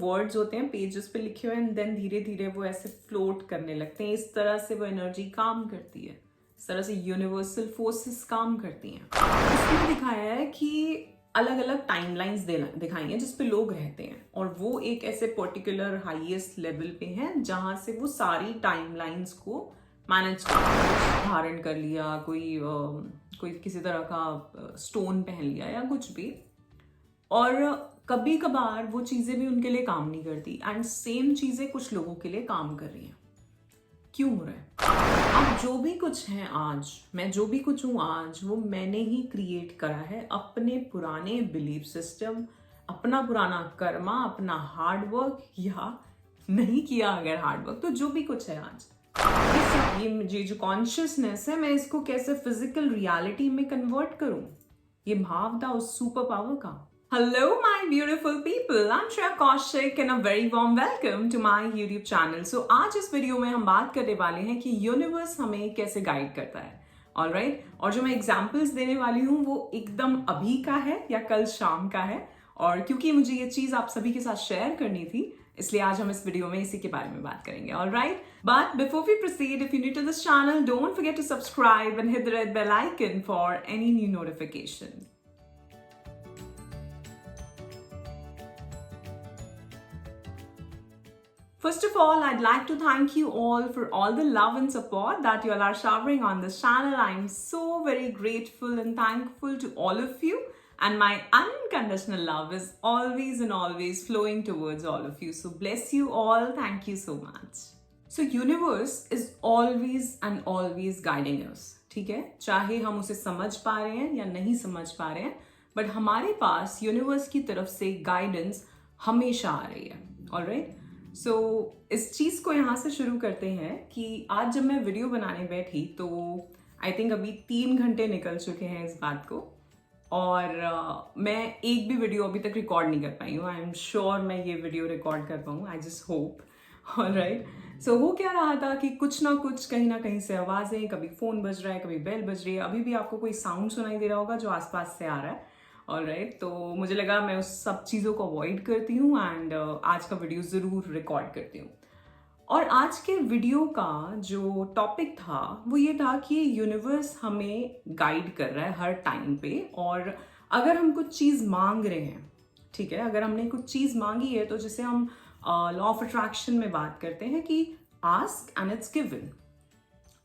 Words होते हैं pages पे लिखे हुए एंड देन धीरे धीरे वो ऐसे फ्लोट करने लगते हैं। इस तरह से वो एनर्जी काम करती है, इस तरह से यूनिवर्सल फोर्सेस काम करती हैं। इसमें दिखाया है कि अलग अलग टाइमलाइंस दिखाई हैं जिस पे लोग रहते हैं, और वो एक ऐसे पर्टिकुलर हाईएस्ट लेवल पे हैं जहां से वो सारी टाइमलाइंस को मैनेज कर धारण कर लिया, कोई किसी तरह का स्टोन पहन लिया या कुछ भी। और कभी कभार वो चीजें भी उनके लिए काम नहीं करती एंड सेम चीजें कुछ लोगों के लिए काम कर रही हैं। क्यों हो रहा है? अब जो भी कुछ है आज, मैं जो भी कुछ हूं आज, वो मैंने ही क्रिएट करा है अपने पुराने बिलीफ सिस्टम, अपना पुराना कर्मा, अपना हार्डवर्क, या नहीं किया अगर हार्डवर्क तो जो भी कुछ है आज, ये जो कॉन्शियसनेस है, मैं इसको कैसे फिजिकल रियलिटी में कन्वर्ट करूं, ये भाव था उस सुपर पावर का। Hello my beautiful people, I'm Shreya Kaushik and a very warm welcome to my YouTube channel. So आज इस वीडियो में हम बात करने वाले हैं कि यूनिवर्स हमें कैसे गाइड करता है। Alright? और जो मैं एग्जाम्पल्स देने वाली हूँ वो एकदम अभी का है या कल शाम का है, और क्योंकि मुझे ये चीज आप सभी के साथ शेयर करनी थी, इसलिए आज हम इस वीडियो में इसी के बारे में बात करेंगे। Alright? But before we proceed, if you're new to this channel, don't forget to subscribe and hit the red bell icon for any new notification. First of all, I'd like to thank you all for all the love and support that you all are showering on this channel. I'm so very grateful and thankful to all of you, and my unconditional love is always and always flowing towards all of you. So bless you all. Thank you so much. So universe is always and always guiding us. ठीक है, चाहे हम उसे समझ पा रहे हैं या नहीं समझ पा रहे हैं, बट हमारे पास यूनिवर्स की तरफ से गाइडेंस हमेशा आ रही है। ऑलराइट, सो इस चीज को यहाँ से शुरू करते हैं कि आज जब मैं वीडियो बनाने बैठी तो आई थिंक अभी 3 घंटे निकल चुके हैं इस बात को, और मैं एक भी वीडियो अभी तक रिकॉर्ड नहीं कर पाई हूँ। आई एम श्योर मैं ये वीडियो रिकॉर्ड कर पाऊँ, आई जस्ट होप। ऑलराइट, सो हो क्या रहा था कि कुछ ना कुछ कहीं ना कहीं से आवाजें, कभी फोन बज रहा है, कभी बेल बज रही है, अभी भी आपको कोई साउंड सुनाई दे रहा होगा जो आसपास से आ रहा है। ऑलराइट, तो मुझे लगा मैं उस सब चीज़ों को अवॉइड करती हूँ एंड आज का वीडियो ज़रूर रिकॉर्ड करती हूँ। और आज के वीडियो का जो टॉपिक था वो ये था कि यूनिवर्स हमें गाइड कर रहा है हर टाइम पे, और अगर हम कुछ चीज़ मांग रहे हैं, ठीक है, अगर हमने कुछ चीज़ मांगी है तो जिसे हम लॉ ऑफ अट्रैक्शन में बात करते हैं कि आस्क एंड इट्स गिवन।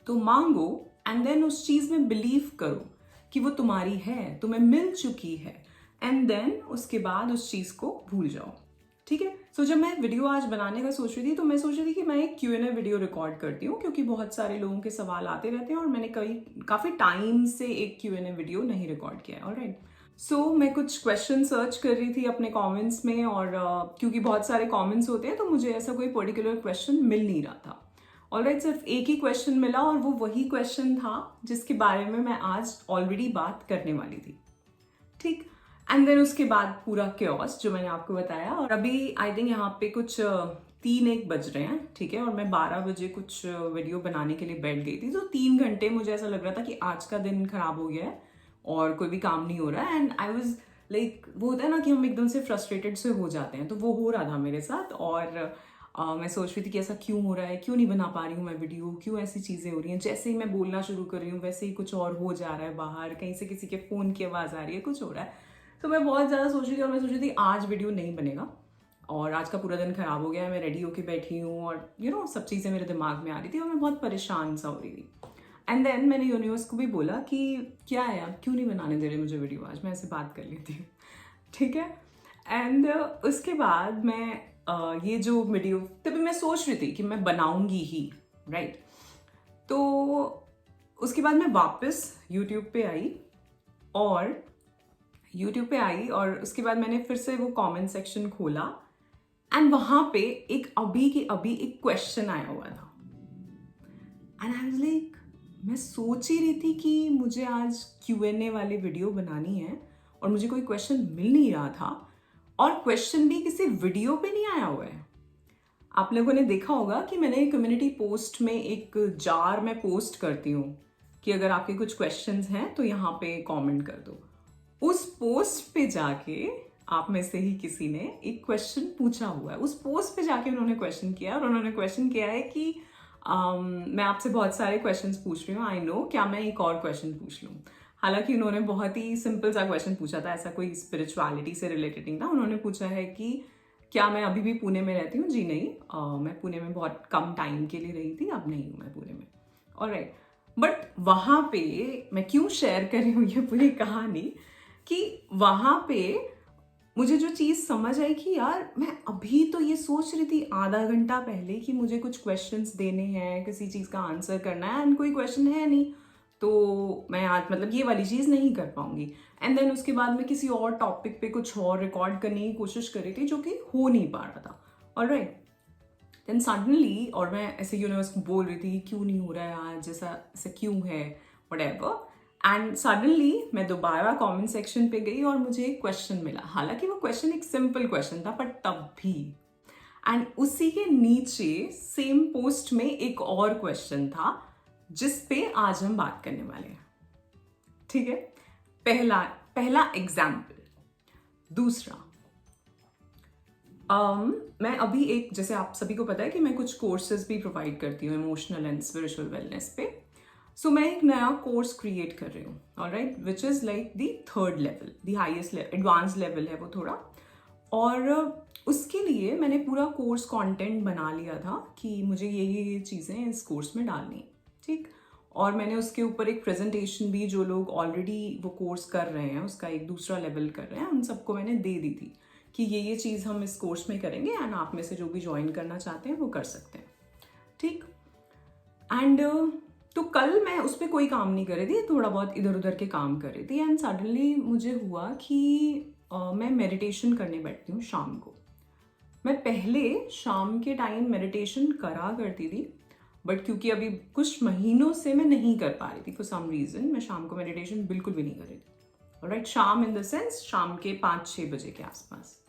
तो मांगो एंड देन उस चीज़ में बिलीव करो कि वो तुम्हारी है, तुम्हें मिल चुकी है, एंड देन उसके बाद उस चीज को भूल जाओ। ठीक है, सो जब मैं वीडियो आज बनाने का सोच रही थी तो मैं सोच रही थी कि मैं एक Q&A वीडियो रिकॉर्ड करती हूँ, क्योंकि बहुत सारे लोगों के सवाल आते रहते हैं और मैंने काफी टाइम से एक Q&A वीडियो नहीं रिकॉर्ड किया है। ऑलराइट, सो मैं कुछ क्वेश्चन सर्च कर रही थी अपने कॉमेंट्स में, और क्योंकि बहुत सारे कॉमेंट्स होते हैं तो मुझे ऐसा कोई पर्टिकुलर क्वेश्चन मिल नहीं रहा था। ऑलराइट, सिर्फ एक ही क्वेश्चन मिला और वो वही क्वेश्चन था जिसके बारे में मैं आज ऑलरेडी बात करने वाली थी। ठीक, एंड देन उसके बाद पूरा क्योस जो मैंने आपको बताया, और अभी आई थिंक यहाँ पे कुछ 3-1 बज रहे हैं। ठीक है, और मैं 12 बजे कुछ वीडियो बनाने के लिए बैठ गई थी, तो 3 घंटे मुझे ऐसा लग रहा था कि आज का दिन खराब हो गया है और कोई भी काम नहीं हो रहा है, एंड आई वॉज लाइक, वो होता है ना कि हम एकदम से फ्रस्ट्रेटेड से हो जाते हैं, तो वो हो रहा था मेरे साथ। और मैं सोच रही थी कि ऐसा क्यों हो रहा है, क्यों नहीं बना पा रही हूँ मैं वीडियो, क्यों ऐसी चीज़ें हो रही हैं, जैसे ही मैं बोलना शुरू कर रही हूँ वैसे ही कुछ और हो जा रहा है, बाहर कहीं से किसी के फ़ोन की आवाज़ आ रही है, कुछ हो रहा है। तो मैं बहुत ज़्यादा सोच रही थी, और मैं सोच रही थी आज वीडियो नहीं बनेगा, और आज का पूरा दिन खराब हो गया है। मैं रेडी होके बैठी हूँ और सब चीज़ें मेरे दिमाग में आ रही थी और मैं बहुत परेशान सा हो रही थी। एंड देन मैंने यूनिवर्स को भी बोला कि क्या है यार, क्यों नहीं बनाने दे रहे मुझे वीडियो, आज मैं ऐसे बात कर लेती हूँ। ठीक है, एंड उसके बाद मैं ये जो वीडियो, तभी मैं सोच रही थी कि मैं बनाऊंगी ही, राइट। तो उसके बाद मैं वापस YouTube पे आई, और उसके बाद मैंने फिर से वो कमेंट सेक्शन खोला, एंड वहां पे एक अभी के अभी एक क्वेश्चन आया हुआ था, एंड आई वाज लाइक, मैं सोच ही रही थी कि मुझे आज Q&A वाली वीडियो बनानी है और मुझे कोई क्वेश्चन मिल नहीं रहा था, और क्वेश्चन भी किसी वीडियो पे नहीं आया हुआ है। आप लोगों ने देखा होगा कि मैंने कम्युनिटी पोस्ट में एक जार में पोस्ट करती हूँ कि अगर आपके कुछ क्वेश्चंस हैं तो यहाँ पे कमेंट कर दो। उस पोस्ट पे जाके आप में से ही किसी ने एक क्वेश्चन पूछा हुआ है, उस पोस्ट पे जाके उन्होंने क्वेश्चन किया, और उन्होंने क्वेश्चन किया है कि मैं आपसे बहुत सारे क्वेश्चंस पूछ रही हूँ, आई नो, क्या मैं एक और क्वेश्चन पूछ लूँ। हालांकि उन्होंने बहुत ही सिंपल सा क्वेश्चन पूछा था, ऐसा कोई स्पिरिचुअलिटी से रिलेटेड नहीं था। उन्होंने पूछा है कि क्या मैं अभी भी पुणे में रहती हूँ। जी नहीं, मैं पुणे में बहुत कम टाइम के लिए रही थी, अब नहीं हूँ मैं पुणे में। ऑलराइट, बट वहाँ पे मैं क्यों शेयर कर रही हूँ ये पूरी कहानी, कि वहाँ पे मुझे जो चीज़ समझ आई कि यार मैं अभी तो ये सोच रही थी आधा घंटा पहले कि मुझे कुछ क्वेश्चंस देने हैं, किसी चीज़ का आंसर करना है, एंड कोई क्वेश्चन है नहीं, तो मैं आज मतलब ये वाली चीज़ नहीं कर पाऊंगी। एंड देन उसके बाद मैं किसी और टॉपिक पे कुछ और रिकॉर्ड करने की कोशिश कर रही थी, जो कि हो नहीं पा रहा था। ऑलराइट, देन सडनली, और मैं ऐसे यूनिवर्स को बोल रही थी कि क्यों नहीं हो रहा है आज, जैसा ऐसा क्यों है, व्हाटएवर। एंड सडनली मैं दोबारा कमेंट सेक्शन पे गई और मुझे एक क्वेश्चन मिला। हालांकि वो क्वेश्चन एक सिंपल क्वेश्चन था, बट तब भी, एंड उसी के नीचे सेम पोस्ट में एक और क्वेश्चन था जिस पे आज हम बात करने वाले हैं। ठीक है, पहला पहला एग्जाम्पल। दूसरा, मैं अभी एक, जैसे आप सभी को पता है कि मैं कुछ कोर्सेज भी प्रोवाइड करती हूँ इमोशनल एंड स्पिरिचुअल वेलनेस पे। सो मैं एक नया कोर्स क्रिएट कर रही हूँ, alright, which is like the third level, the highest advance level है वो थोड़ा। और उसके लिए मैंने पूरा कोर्स कंटेंट बना लिया था कि मुझे ये चीज़ें इस कोर्स में डालनी है, ठीक। और मैंने उसके ऊपर एक प्रेजेंटेशन भी, जो लोग ऑलरेडी वो कोर्स कर रहे हैं, उसका एक दूसरा लेवल कर रहे हैं, उन सबको मैंने दे दी थी कि ये चीज़ हम इस कोर्स में करेंगे, एंड आप में से जो भी ज्वाइन करना चाहते हैं वो कर सकते हैं, ठीक। एंड तो कल मैं उस पर कोई काम नहीं कर रही थी, थोड़ा बहुत इधर उधर के काम कर रही थी, एंड सडनली मुझे हुआ कि मैं मेडिटेशन करने बैठती हूँ शाम को। मैं पहले शाम के टाइम मेडिटेशन करा करती थी, बट क्योंकि अभी कुछ महीनों से मैं नहीं कर पा रही थी फॉर सम रीज़न, मैं शाम को मेडिटेशन बिल्कुल भी नहीं कर रही थी। ऑलराइट, शाम इन द सेंस शाम के 5-6 बजे के आसपास।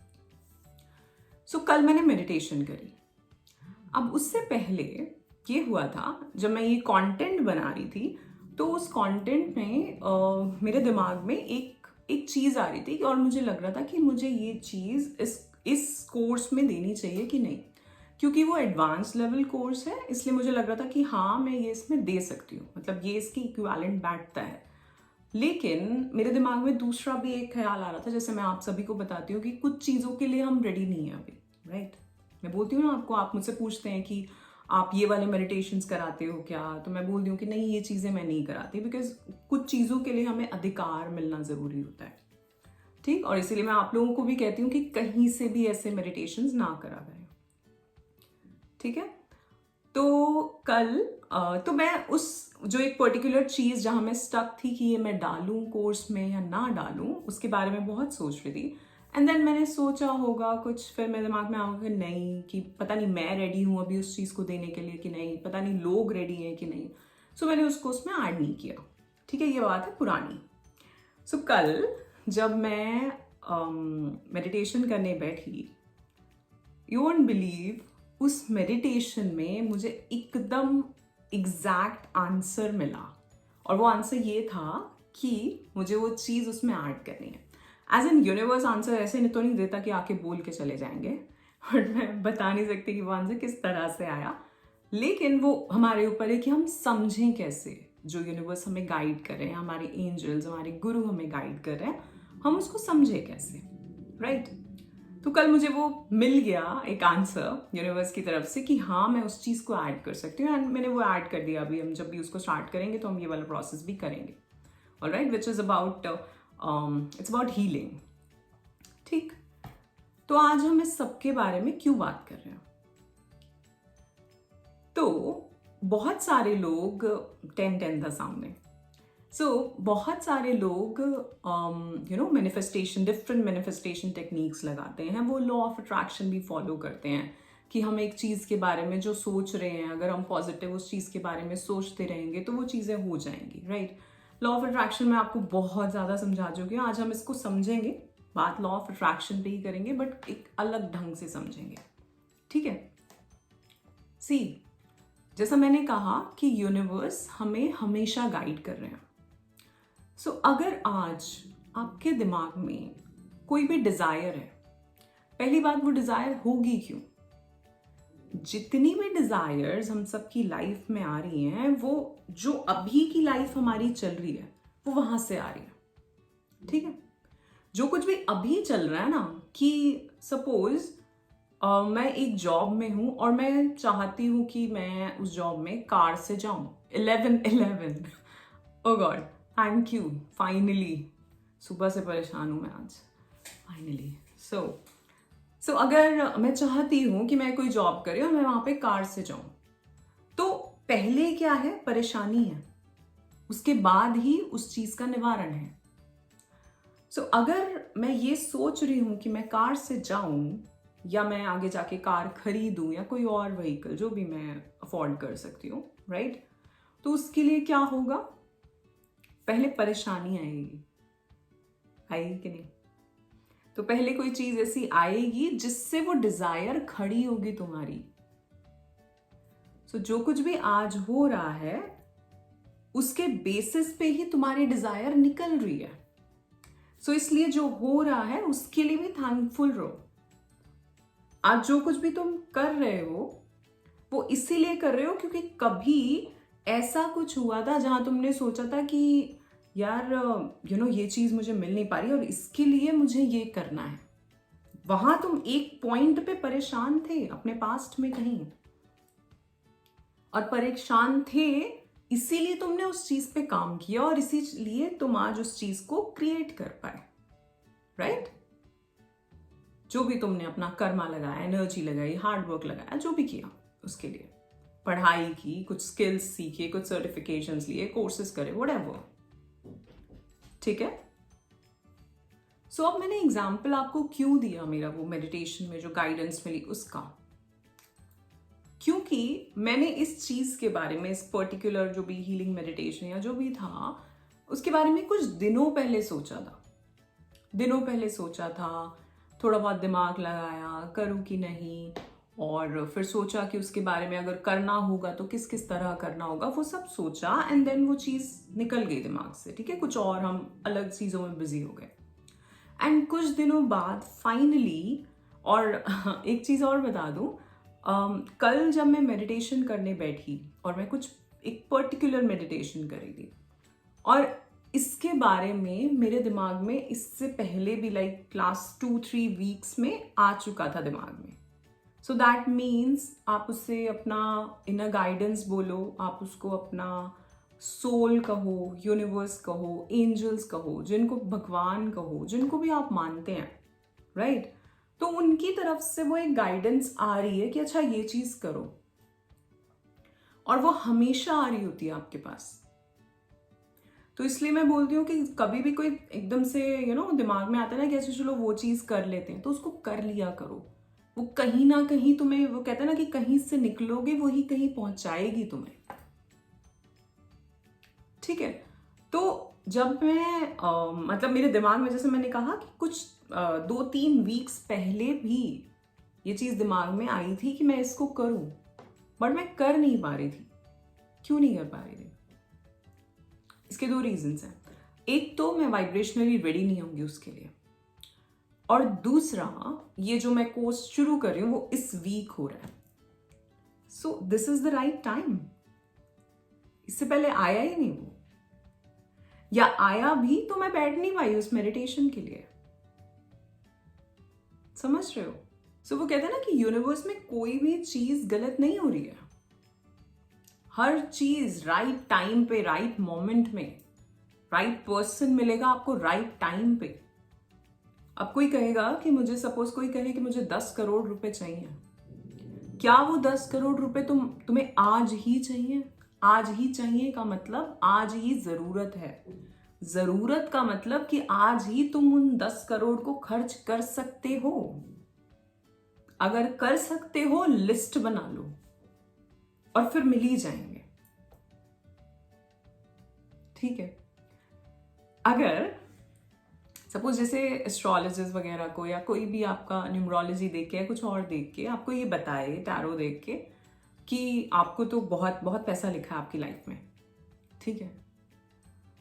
सो कल मैंने मेडिटेशन करी। अब उससे पहले ये हुआ था, जब मैं ये कंटेंट बना रही थी, तो उस कंटेंट में मेरे दिमाग में एक चीज़ आ रही थी, और मुझे लग रहा था कि मुझे ये चीज़ इस कोर्स में देनी चाहिए कि नहीं, क्योंकि वो एडवांस लेवल कोर्स है, इसलिए मुझे लग रहा था कि हाँ मैं ये इसमें दे सकती हूँ, मतलब ये इसकी इक्विवेलेंट बैठता है। लेकिन मेरे दिमाग में दूसरा भी एक ख्याल आ रहा था, जैसे मैं आप सभी को बताती हूँ कि कुछ चीज़ों के लिए हम रेडी नहीं है अभी, राइट। मैं बोलती हूँ ना आपको, आप मुझसे पूछते हैं कि आप ये वाले मेडिटेशंस कराते हो क्या, तो मैं बोलती हूँ कि नहीं, ये चीज़ें मैं नहीं कराती, बिकॉज कुछ चीज़ों के लिए हमें अधिकार मिलना ज़रूरी होता है, ठीक। और इसीलिए मैं आप लोगों को भी कहती हूँ कि कहीं से भी ऐसे मेडिटेशंस ना करा करें, ठीक है। तो कल तो मैं उस जो एक पर्टिकुलर चीज़ जहाँ मैं स्टक थी कि ये मैं डालूं कोर्स में या ना डालूं, उसके बारे में बहुत सोच रही थी। एंड देन मैंने सोचा होगा कुछ, फिर मेरे दिमाग में आया कि नहीं, कि पता नहीं मैं रेडी हूँ अभी उस चीज़ को देने के लिए कि नहीं, पता नहीं लोग रेडी हैं कि नहीं। सो मैंने उसको उसमें ऐड नहीं किया, ठीक है। ये बात है पुरानी। सो कल जब मैं मेडिटेशन करने बैठी, यू वोंट बिलीव, उस मेडिटेशन में मुझे एकदम एग्जैक्ट आंसर मिला, और वो आंसर ये था कि मुझे वो चीज़ उसमें ऐड करनी है। एज एन यूनिवर्स आंसर ऐसे नहीं तो नहीं देता कि आके बोल के चले जाएंगे, बट मैं बता नहीं सकती कि वो आंसर किस तरह से आया, लेकिन वो हमारे ऊपर है कि हम समझें कैसे। जो यूनिवर्स हमें गाइड कर रहे हैं, हमारे एंजल्स, हमारे गुरु हमें गाइड कर रहे हैं, हम उसको समझे कैसे, राइट। तो कल मुझे वो मिल गया एक आंसर यूनिवर्स की तरफ से कि हाँ मैं उस चीज़ को ऐड कर सकती हूँ, एंड मैंने वो ऐड कर दिया। अभी हम जब भी उसको स्टार्ट करेंगे तो हम ये वाला प्रोसेस भी करेंगे, alright, which is about it's about healing, ठीक। तो आज हम इस सब के बारे में क्यों बात कर रहे हैं? तो बहुत सारे लोग 10 था सामने। बहुत सारे लोग मैनिफेस्टेशन, डिफरेंट मैनिफेस्टेशन टेक्निक्स लगाते हैं। वो लॉ ऑफ अट्रैक्शन भी फॉलो करते हैं कि हम एक चीज़ के बारे में जो सोच रहे हैं, अगर हम पॉजिटिव उस चीज़ के बारे में सोचते रहेंगे तो वो चीज़ें हो जाएंगी, राइट। लॉ ऑफ अट्रैक्शन में आपको बहुत ज़्यादा समझा चुकी हूँ, आज हम इसको समझेंगे, बात लॉ ऑफ अट्रैक्शन पे ही करेंगे, बट एक अलग ढंग से समझेंगे, ठीक है। सी, जैसा मैंने कहा कि यूनिवर्स हमें हमेशा गाइड कर रहे हैं। अगर आज आपके दिमाग में कोई भी डिजायर है, पहली बात वो डिजायर होगी क्यों? जितनी भी डिजायर्स हम सबकी लाइफ में आ रही हैं, वो जो अभी की लाइफ हमारी चल रही है वो वहां से आ रही है। ठीक है, जो कुछ भी अभी चल रहा है ना, कि सपोज मैं एक जॉब में हूं और मैं चाहती हूं कि मैं उस जॉब में कार से जाऊं 11:11। ओ गॉड, थैंक यू, फाइनली। सुबह से परेशान हूं मैं आज, फाइनली। सो अगर मैं चाहती हूं कि मैं कोई जॉब करे और मैं वहां पे कार से जाऊं, तो पहले क्या है? परेशानी है, उसके बाद ही उस चीज का निवारण है। सो अगर मैं ये सोच रही हूं कि मैं कार से जाऊं, या मैं आगे जाके कार खरीदूं, या कोई और व्हीकल जो भी मैं अफोर्ड कर सकती हूँ, राइट? तो उसके लिए क्या होगा? पहले परेशानी आएगी कि नहीं? तो पहले कोई चीज ऐसी आएगी जिससे वो डिजायर खड़ी होगी तुम्हारी। जो कुछ भी आज हो रहा है उसके बेसिस पे ही तुम्हारी डिजायर निकल रही है। इसलिए जो हो रहा है उसके लिए भी थैंकफुल रहो। आज जो कुछ भी तुम कर रहे हो वो इसीलिए कर रहे हो क्योंकि कभी ऐसा कुछ हुआ था जहां तुमने सोचा था कि यार ये चीज मुझे मिल नहीं पा रही और इसके लिए मुझे ये करना है। वहां तुम एक पॉइंट पे परेशान थे अपने पास्ट में कहीं, और परेशान थे इसीलिए तुमने उस चीज पे काम किया और इसीलिए तुम आज उस चीज को क्रिएट कर पाए, राइट? जो भी तुमने अपना कर्मा लगाया, एनर्जी लगाई, हार्ड वर्क लगाया, जो भी किया उसके लिए, पढ़ाई की, कुछ स्किल्स सीखे, कुछ सर्टिफिकेशंस लिए, कोर्सेज करे, व्हाटएवर। ठीक है? अब मैंने एग्जाम्पल आपको क्यों दिया मेरा वो मेडिटेशन में जो गाइडेंस मिली उसका, क्योंकि मैंने इस चीज के बारे में, इस पर्टिकुलर जो भी हीलिंग मेडिटेशन या जो भी था उसके बारे में कुछ दिनों पहले सोचा था। थोड़ा बहुत दिमाग लगाया, करूँ कि नहीं, और फिर सोचा कि उसके बारे में अगर करना होगा तो किस किस तरह करना होगा, वो सब सोचा, एंड देन वो चीज़ निकल गई दिमाग से। ठीक है, कुछ और हम अलग चीज़ों में बिजी हो गए। एंड कुछ दिनों बाद फाइनली, और एक चीज़ और बता दूँ, कल जब मैं मेडिटेशन करने बैठी और मैं कुछ एक पर्टिकुलर मेडिटेशन कर रही थी, और इसके बारे में मेरे दिमाग में इससे पहले भी लास्ट 2-3 वीक्स में आ चुका था दिमाग में। सो दैट मीन्स आप उससे अपना इनर गाइडेंस बोलो, आप उसको अपना सोल कहो, यूनिवर्स कहो, एंजल्स कहो, जिनको भगवान कहो, जिनको भी आप मानते हैं, राइट? तो उनकी तरफ से वो एक गाइडेंस आ रही है कि अच्छा ये चीज करो, और वो हमेशा आ रही होती है आपके पास। तो इसलिए मैं बोलती हूँ कि कभी भी कोई एकदम से दिमाग में आता है ना कि ऐसे चलो वो चीज कर लेते हैं, तो उसको कर लिया करो। वो कहीं ना कहीं तुम्हें, वो कहते हैं ना कि कहीं से निकलोगे वही कहीं पहुंचाएगी तुम्हें। ठीक है? तो जब मैं मतलब मेरे दिमाग में, जैसे मैंने कहा कि कुछ 2-3 वीक्स पहले भी ये चीज दिमाग में आई थी कि मैं इसको करूं, बट मैं कर नहीं पा रही थी। क्यों नहीं कर पा रही थी? इसके 2 रीजंस हैं। एक तो मैं वाइब्रेशनली रेडी नहीं होंगी उसके लिए, और दूसरा ये जो मैं कोर्स शुरू कर रही हूँ वो इस वीक हो रहा है। So this is the right time. इससे पहले आया ही नहीं वो, या आया भी तो मैं बैठ नहीं पाई उस मेडिटेशन के लिए। समझ रहे हो? वो कहते हैं ना कि यूनिवर्स में कोई भी चीज गलत नहीं हो रही है। हर चीज राइट टाइम पे, राइट मोमेंट में, राइट पर्सन मिलेगा आपको राइट टाइम पे। अब कोई कहेगा कि मुझे, सपोज कोई कहे कि मुझे 10 करोड़ रुपए चाहिए, क्या वो 10 करोड़ रुपए तुम्हें आज ही चाहिए? आज ही चाहिए का मतलब आज ही जरूरत है। जरूरत का मतलब कि आज ही तुम उन 10 करोड़ को खर्च कर सकते हो। अगर कर सकते हो, लिस्ट बना लो और फिर मिल ही जाएंगे। ठीक है? अगर सपोज जैसे एस्ट्रोलॉजर्स वगैरह को, या कोई भी आपका न्यूमरोलॉजी देख के या कुछ और देख के आपको ये बताए, टैरो देख के, कि आपको तो बहुत बहुत पैसा लिखा है आपकी लाइफ में, ठीक है,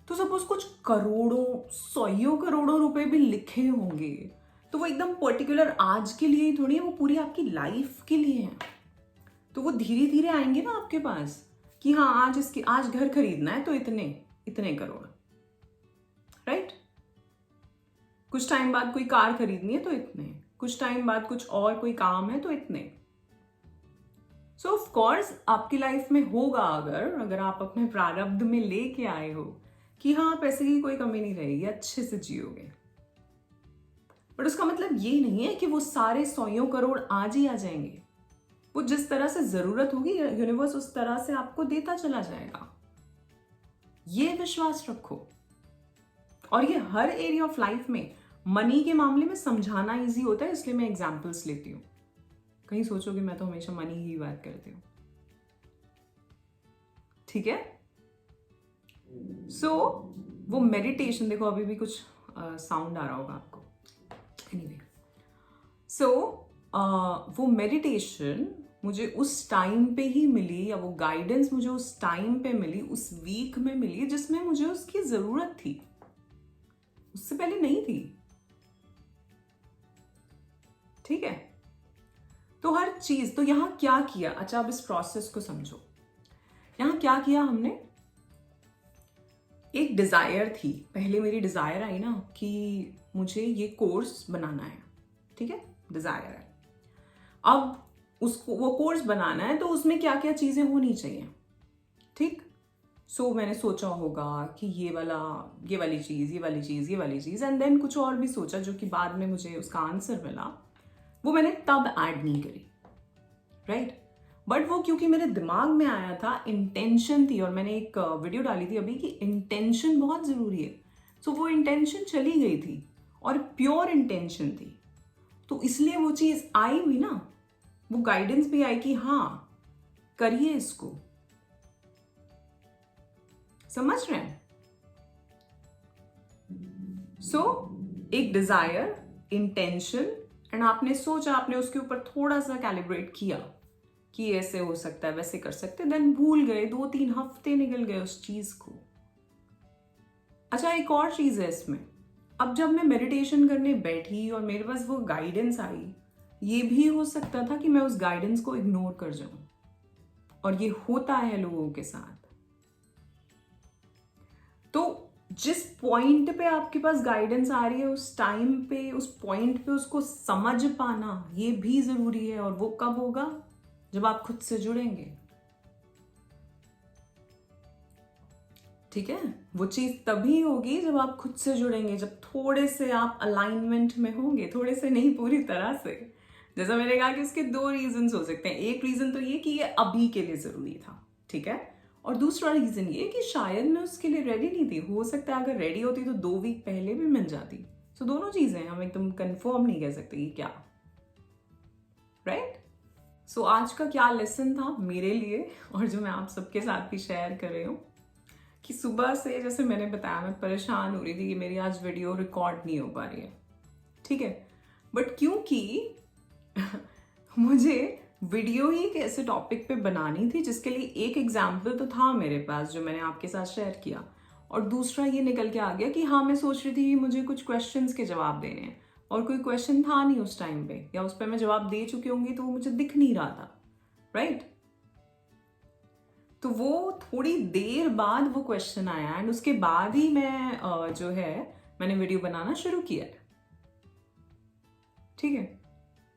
तो सपोज कुछ करोड़ों, सौ करोड़ों रुपए भी लिखे होंगे, तो वो एकदम पर्टिकुलर आज के लिए ही थोड़ी है, वो पूरी आपकी लाइफ के लिए है। तो वो धीरे धीरे आएंगे ना आपके पास कि हाँ आज घर खरीदना है तो इतने इतने करोड़, राइट। कुछ टाइम बाद कोई कार खरीदनी है तो इतने, कुछ टाइम बाद कुछ और कोई काम है तो इतने। सो ऑफ कोर्स आपकी लाइफ में होगा, अगर आप अपने प्रारब्ध में लेके आए हो कि हाँ पैसे की कोई कमी नहीं रहेगी, अच्छे से जियोगे। बट उसका मतलब ये नहीं है कि वो सारे सौ करोड़ आज ही आ जाएंगे। वो जिस तरह से जरूरत होगी यूनिवर्स उस तरह से आपको देता चला जाएगा, ये विश्वास रखो। और ये हर एरिया ऑफ लाइफ में, मनी के मामले में समझाना इजी होता है, इसलिए मैं एग्जांपल्स लेती हूँ। कहीं सोचोगे मैं तो हमेशा मनी ही बात करती हूँ, ठीक है। सो वो मेडिटेशन, देखो अभी भी कुछ साउंड आ रहा होगा आपको, एनीवे। सो वो मेडिटेशन मुझे उस टाइम पे ही मिली, या वो गाइडेंस मुझे उस टाइम पे मिली, उस वीक में मिली जिसमें मुझे उसकी जरूरत थी, उससे पहले नहीं थी, ठीक है। तो हर चीज, तो यहां क्या किया, अच्छा अब इस प्रोसेस को समझो। यहां क्या किया हमने, एक डिजायर थी, पहले मेरी डिजायर आई ना कि मुझे ये कोर्स बनाना है, ठीक है, डिजायर है। अब उसको वो कोर्स बनाना है तो उसमें क्या क्या चीजें होनी चाहिए, ठीक। सो मैंने सोचा होगा कि ये वाली चीज, ये वाली चीज, ये वाली चीज, एंड देन कुछ और भी सोचा जो कि बाद में मुझे उसका आंसर मिला, वो मैंने तब ऐड नहीं करी, राइट। बट वो क्योंकि मेरे दिमाग में आया था, इंटेंशन थी, और मैंने एक वीडियो डाली थी अभी कि इंटेंशन बहुत जरूरी है। सो वो इंटेंशन चली गई थी और प्योर इंटेंशन थी, तो इसलिए वो चीज आई भी ना, वो गाइडेंस भी आई कि हाँ करिए इसको, समझ रहे हैं। सो एक डिजायर, इंटेंशन, एंड आपने सोचा, आपने उसके ऊपर थोड़ा सा कैलिब्रेट किया कि ऐसे हो सकता है, वैसे कर सकते, देन भूल गए, 2-3 हफ्ते निकल गए उस चीज को। अच्छा एक और चीज है इसमें, अब जब मैं मेडिटेशन करने बैठी और मेरे पास वो गाइडेंस आई, ये भी हो सकता था कि मैं उस गाइडेंस को इग्नोर कर जाऊं, और ये होता है लोगों के साथ। तो जिस पॉइंट पे आपके पास गाइडेंस आ रही है, उस टाइम पे, उस पॉइंट पे उसको समझ पाना ये भी जरूरी है। और वो कब होगा, जब आप खुद से जुड़ेंगे, ठीक है। वो चीज तभी होगी जब आप खुद से जुड़ेंगे, जब थोड़े से आप अलाइनमेंट में होंगे, थोड़े से नहीं, पूरी तरह से। जैसा मैंने कहा कि उसके 2 रीजन हो सकते हैं। एक रीजन तो ये कि ये अभी के लिए जरूरी था, ठीक है, और दूसरा रीजन ये कि शायद मैं उसके लिए रेडी नहीं थी। हो सकता है अगर रेडी होती तो 2 वीक पहले भी मिल जाती। सो दोनों चीजें, हम एकदम कंफर्म नहीं कह सकते कि क्या, राइट। सो आज का क्या लेसन था मेरे लिए, और जो मैं आप सबके साथ भी शेयर कर रही हूँ, कि सुबह से जैसे मैंने बताया मैं परेशान हो रही थी कि मेरी आज वीडियो रिकॉर्ड नहीं हो पा रही है, ठीक है। बट क्योंकि मुझे वीडियो ही एक ऐसे टॉपिक पे बनानी थी जिसके लिए एक एग्जाम्पल तो था मेरे पास जो मैंने आपके साथ शेयर किया, और दूसरा ये निकल के आ गया कि हाँ मैं सोच रही थी मुझे कुछ क्वेश्चंस के जवाब देने हैं, और कोई क्वेश्चन था नहीं उस टाइम पे, या उस पर मैं जवाब दे चुकी होंगी तो वो मुझे दिख नहीं रहा था, राइट। तो वो थोड़ी देर बाद वो क्वेश्चन आया, एंड उसके बाद ही मैं जो है मैंने वीडियो बनाना शुरू किया है, ठीक है।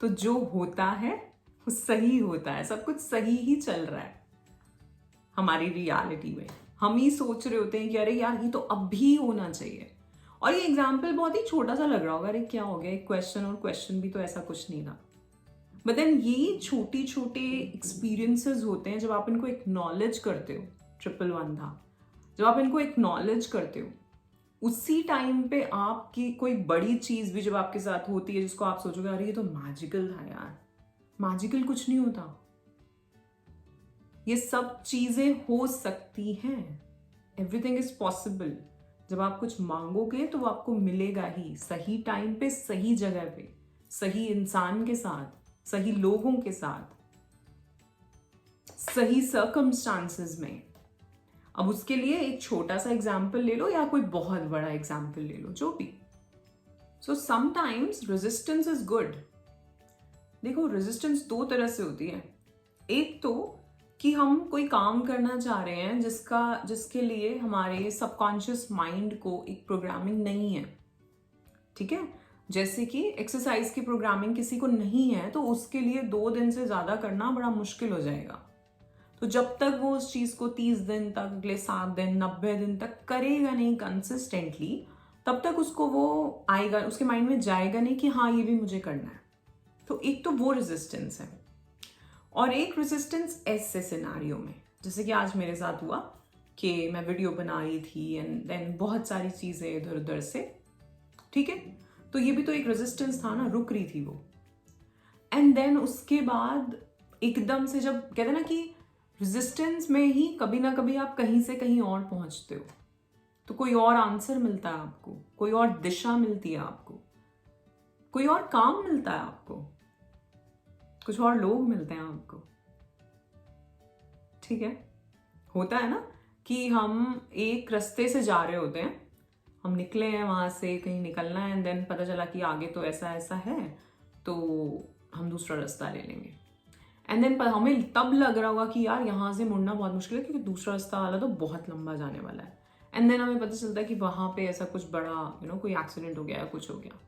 तो जो होता है वो सही होता है, सब कुछ सही ही चल रहा है हमारी रियलिटी में। हम ही सोच रहे होते हैं कि अरे यार ये तो अभी होना चाहिए। और ये एग्जाम्पल बहुत ही छोटा सा लग रहा होगा, अरे क्या हो गया, एक क्वेश्चन, और क्वेश्चन भी तो ऐसा कुछ नहीं था। बट देन ये छोटे छोटे एक्सपीरियंसेस होते हैं जब आप इनको एक्नॉलेज करते हो। 111 था, जब आप इनको एक्नॉलेज करते हो, उसी टाइम पे आपकी कोई बड़ी चीज भी जब आपके साथ होती है जिसको आप सोचोगे अरे ये तो मैजिकल था यार, मैजिकल कुछ नहीं होता। ये सब चीजें हो सकती हैं, एवरीथिंग इज पॉसिबल। जब आप कुछ मांगोगे तो वो आपको मिलेगा ही, सही टाइम पे, सही जगह पे, सही इंसान के साथ, सही लोगों के साथ, सही सर्कमस्टांसेस में। अब उसके लिए एक छोटा सा एग्जाम्पल ले लो या कोई बहुत बड़ा एग्जाम्पल ले लो, जो भी। So sometimes resistance is good. देखो, रेजिस्टेंस दो तरह से होती है। एक तो कि हम कोई काम करना चाह रहे हैं जिसके लिए हमारे सबकॉन्शियस माइंड को एक प्रोग्रामिंग नहीं है, ठीक है। जैसे कि एक्सरसाइज की प्रोग्रामिंग किसी को नहीं है, तो उसके लिए 2 दिन से ज्यादा करना बड़ा मुश्किल हो जाएगा। तो जब तक वो उस चीज को 30 दिन तक, अगले 7 दिन, 90 दिन तक करेगा नहीं कंसिस्टेंटली, तब तक उसको वो आएगा, उसके माइंड में जाएगा नहीं कि हाँ ये भी मुझे करना है। तो एक तो वो रेजिस्टेंस है, और एक रेजिस्टेंस ऐसे सिनारियो में, जैसे कि आज मेरे साथ हुआ कि मैं वीडियो बना रही थी एंड देन बहुत सारी चीजें इधर उधर से, ठीक है। तो ये भी तो एक रेजिस्टेंस था ना, रुक रही थी वो। एंड देन उसके बाद एकदम से, जब कहते हैं ना कि रेजिस्टेंस में ही कभी ना कभी आप कहीं से कहीं और पहुंचते हो, तो कोई और आंसर मिलता है आपको, कोई और दिशा मिलती है आपको, कोई और काम मिलता है आपको, कुछ और लोग मिलते हैं आपको, ठीक है। होता है ना कि हम एक रास्ते से जा रहे होते हैं, हम निकले हैं वहां से, कहीं निकलना है, एंड देन पता चला कि आगे तो ऐसा ऐसा है, तो हम दूसरा रास्ता ले लेंगे। एंड देन हमें तब लग रहा होगा कि यार यहाँ से मुड़ना बहुत मुश्किल है, क्योंकि दूसरा रास्ता वाला तो बहुत लंबा जाने वाला है। एंड देन हमें पता चलता है कि वहां पे ऐसा कुछ बड़ा कोई एक्सीडेंट हो गया या कुछ हो गया।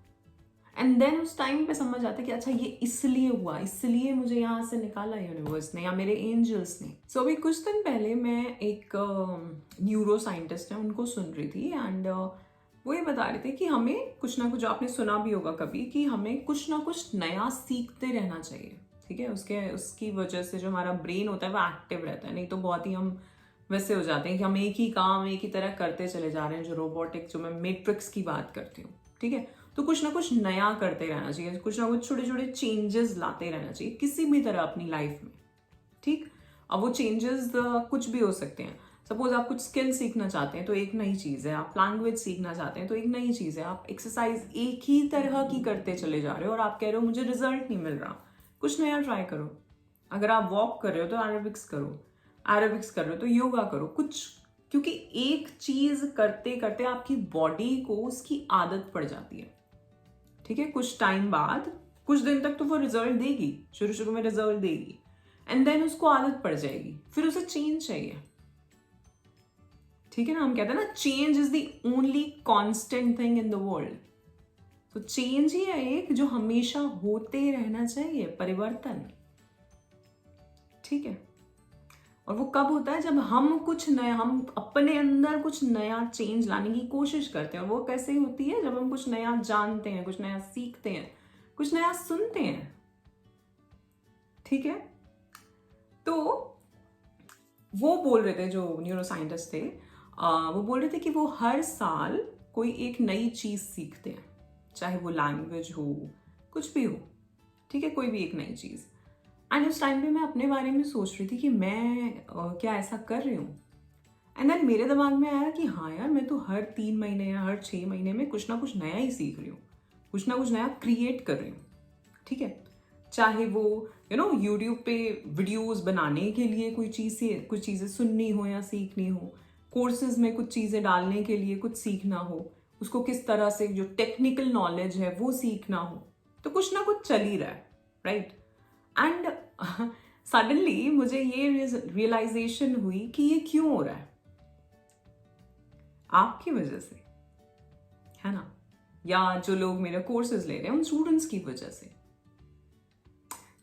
एंड देन उस टाइम पे समझ आता है कि अच्छा ये इसलिए हुआ, इसलिए मुझे यहाँ से निकाला यूनिवर्स ने या मेरे एंजल्स ने। सो अभी कुछ दिन पहले मैं एक न्यूरो साइंटिस्ट है, उनको सुन रही थी, एंड वो ये बता रहे थे कि हमें कुछ ना कुछ, आपने सुना भी होगा कभी, कि हमें कुछ ना कुछ नया सीखते रहना चाहिए, ठीक है। उसकी वजह से जो हमारा ब्रेन होता है वो एक्टिव रहता है, नहीं तो बहुत ही हम वैसे हो जाते हैं कि हम एक ही काम एक ही तरह करते चले जा रहे हैं, जो रोबोटिक, जो मैं मैट्रिक्स की बात करती हूँ, ठीक है। तो कुछ ना कुछ नया करते रहना चाहिए, कुछ ना कुछ छोटे छोटे चेंजेस लाते रहना चाहिए किसी भी तरह अपनी लाइफ में, ठीक। अब वो चेंजेस कुछ भी हो सकते हैं। सपोज आप कुछ स्किल सीखना चाहते हैं तो एक नई चीज़ है, आप लैंग्वेज सीखना चाहते हैं तो एक नई चीज़ है, आप एक्सरसाइज एक ही तरह की करते चले जा रहे हो और आप कह रहे हो मुझे रिजल्ट नहीं मिल रहा, कुछ नया ट्राई करो। अगर आप वॉक कर रहे हो तो एरोबिक्स करो, एरोबिक्स कर रहे हो तो योगा करो, कुछ, क्योंकि एक चीज करते करते आपकी बॉडी को उसकी आदत पड़ जाती है, ठीक है। कुछ टाइम बाद, कुछ दिन तक तो वो रिजल्ट देगी, शुरू शुरू में रिजल्ट देगी, एंड देन उसको आदत पड़ जाएगी, फिर उसे चेंज चाहिए, ठीक है ना। हम कहते हैं ना, change is the only constant thing in the world. तो चेंज ही है एक जो हमेशा होते रहना चाहिए, परिवर्तन, ठीक है। और वो कब होता है, जब हम कुछ नया, हम अपने अंदर कुछ नया चेंज लाने की कोशिश करते हैं। वो कैसे होती है, जब हम कुछ नया जानते हैं, कुछ नया सीखते हैं, कुछ नया सुनते हैं, ठीक है। तो वो बोल रहे थे, जो न्यूरो साइंटिस्ट थे, वो बोल रहे थे कि वो हर साल कोई एक नई चीज सीखते हैं, चाहे वो लैंग्वेज हो, कुछ भी हो, ठीक है, कोई भी एक नई चीज। एंड उस टाइम पे मैं अपने बारे में सोच रही थी कि मैं क्या ऐसा कर रही हूँ। एंड देन मेरे दिमाग में आया कि हाँ यार, मैं तो हर 3 महीने या हर 6 महीने में कुछ ना कुछ नया ही सीख रही हूँ, कुछ ना कुछ नया क्रिएट कर रही हूँ, ठीक है। चाहे वो यूट्यूब पे वीडियोस बनाने के लिए कुछ चीज़ें सुननी हो या सीखनी हो, कोर्सेज में कुछ चीज़ें डालने के लिए कुछ सीखना हो, उसको किस तरह से, जो टेक्निकल नॉलेज है वो सीखना हो, तो कुछ ना कुछ चल ही रहा है, राइट। एंड सडनली मुझे ये रियलाइजेशन हुई कि ये क्यों हो रहा है, आपकी वजह से, है ना, या जो लोग मेरे कोर्सेज ले रहे हैं उन स्टूडेंट्स की वजह से।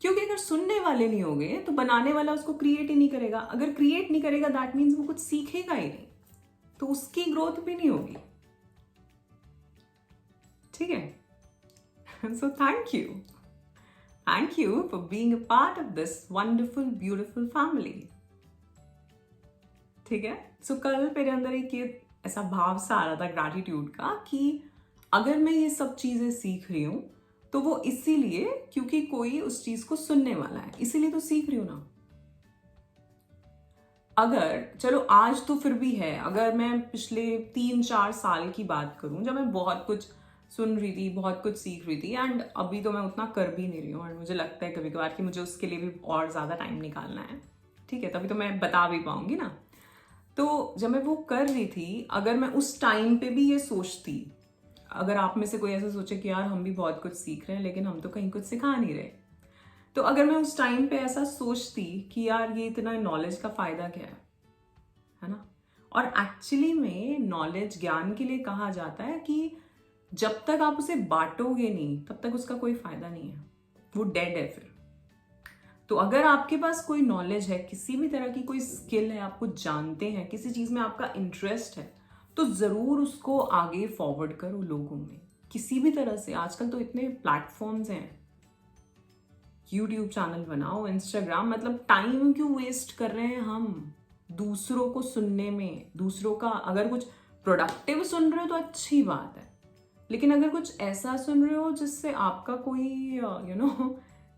क्योंकि अगर सुनने वाले नहीं होंगे तो बनाने वाला उसको क्रिएट ही नहीं करेगा, अगर क्रिएट नहीं करेगा दैट मीन्स वो कुछ सीखेगा ही नहीं, तो उसकी ग्रोथ भी नहीं होगी, ठीक है। सो Thank you for being a part of this wonderful, beautiful family. ठीक है। सो कल मेरे अंदर एक ये ऐसा भाव सा आ रहा था ग्रैटिट्यूड का, कि अगर मैं ये सब चीजें सीख रही हूं तो वो इसीलिए क्योंकि कोई उस चीज को सुनने वाला है, इसीलिए तो सीख रही हूं ना। अगर चलो आज तो फिर भी है, अगर मैं पिछले 3-4 साल की बात करूं, जब मैं बहुत कुछ सुन रही थी, बहुत कुछ सीख रही थी, एंड अभी तो मैं उतना कर भी नहीं रही हूँ, और मुझे लगता है कभी कभार कि मुझे उसके लिए भी और ज़्यादा टाइम निकालना है, ठीक है, तभी तो मैं बता भी पाऊंगी ना। तो जब मैं वो कर रही थी, अगर मैं उस टाइम पे भी ये सोचती, अगर आप में से कोई ऐसा सोचे कि यार हम भी बहुत कुछ सीख रहे हैं लेकिन हम तो कहीं कुछ सिखा नहीं रहे, तो अगर मैं उस टाइम पे ऐसा सोचती कि यार ये इतना नॉलेज का फायदा क्या है ना। और एक्चुअली में नॉलेज, ज्ञान के लिए कहा जाता है कि जब तक आप उसे बांटोगे नहीं तब तक उसका कोई फायदा नहीं है, वो डेड है फिर। तो अगर आपके पास कोई नॉलेज है, किसी भी तरह की कोई स्किल है, आप कुछ जानते हैं, किसी चीज में आपका इंटरेस्ट है, तो जरूर उसको आगे फॉरवर्ड करो लोगों में, किसी भी तरह से। आजकल तो इतने प्लेटफॉर्म्स हैं, यूट्यूब चैनल बनाओ, इंस्टाग्राम, मतलब टाइम क्यों वेस्ट कर रहे हैं हम दूसरों को सुनने में। दूसरों का अगर कुछ प्रोडक्टिव सुन रहे हो तो अच्छी बात है, लेकिन अगर कुछ ऐसा सुन रहे हो जिससे आपका कोई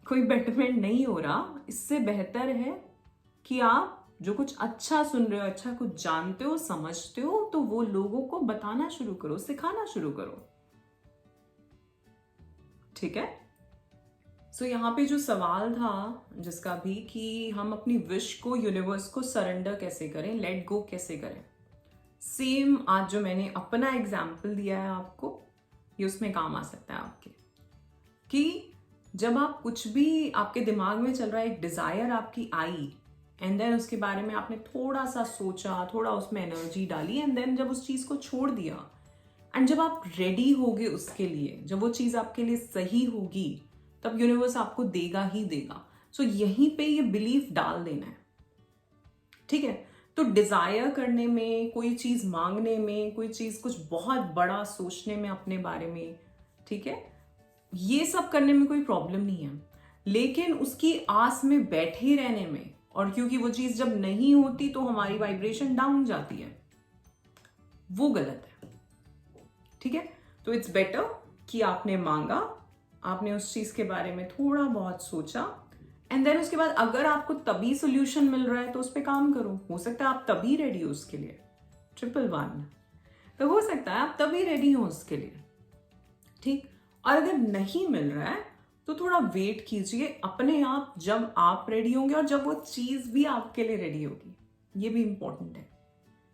कोई बेटरमेंट नहीं हो रहा, इससे बेहतर है कि आप जो कुछ अच्छा सुन रहे हो, अच्छा कुछ जानते हो, समझते हो, तो वो लोगों को बताना शुरू करो, सिखाना शुरू करो। ठीक है। सो यहाँ पे जो सवाल था जिसका भी, कि हम अपनी विश को, यूनिवर्स को सरेंडर कैसे करें, लेट गो कैसे करें, सेम आज जो मैंने अपना एग्जाम्पल दिया है आपको, ये उसमें काम आ सकता है आपके। कि जब आप कुछ भी आपके दिमाग में चल रहा है, एक डिजायर आपकी आई, एंड देन उसके बारे में आपने थोड़ा सा सोचा, थोड़ा उसमें एनर्जी डाली, एंड देन जब उस चीज को छोड़ दिया, एंड जब आप रेडी होगे उसके लिए, जब वो चीज आपके लिए सही होगी, तब यूनिवर्स आपको देगा ही देगा। सो यहीं पे ये बिलीफ डाल देना है। ठीक है। तो डिजायर करने में, कोई चीज मांगने में, कोई चीज कुछ बहुत बड़ा सोचने में अपने बारे में, ठीक है, ये सब करने में कोई प्रॉब्लम नहीं है, लेकिन उसकी आस में बैठे रहने में, और क्योंकि वो चीज जब नहीं होती तो हमारी वाइब्रेशन डाउन जाती है, वो गलत है। ठीक है। तो इट्स बेटर कि आपने मांगा, आपने उस चीज के बारे में थोड़ा बहुत सोचा, एंड देन उसके बाद अगर आपको तभी सोल्यूशन मिल रहा है तो उस पर काम करो। हो सकता है आप तभी रेडी हो उसके लिए, 111, तो हो सकता है आप तभी रेडी हो उसके लिए। ठीक। और अगर नहीं मिल रहा है तो थोड़ा वेट कीजिए अपने आप, जब आप रेडी होंगे और जब वो चीज भी आपके लिए रेडी होगी। ये भी इंपॉर्टेंट है,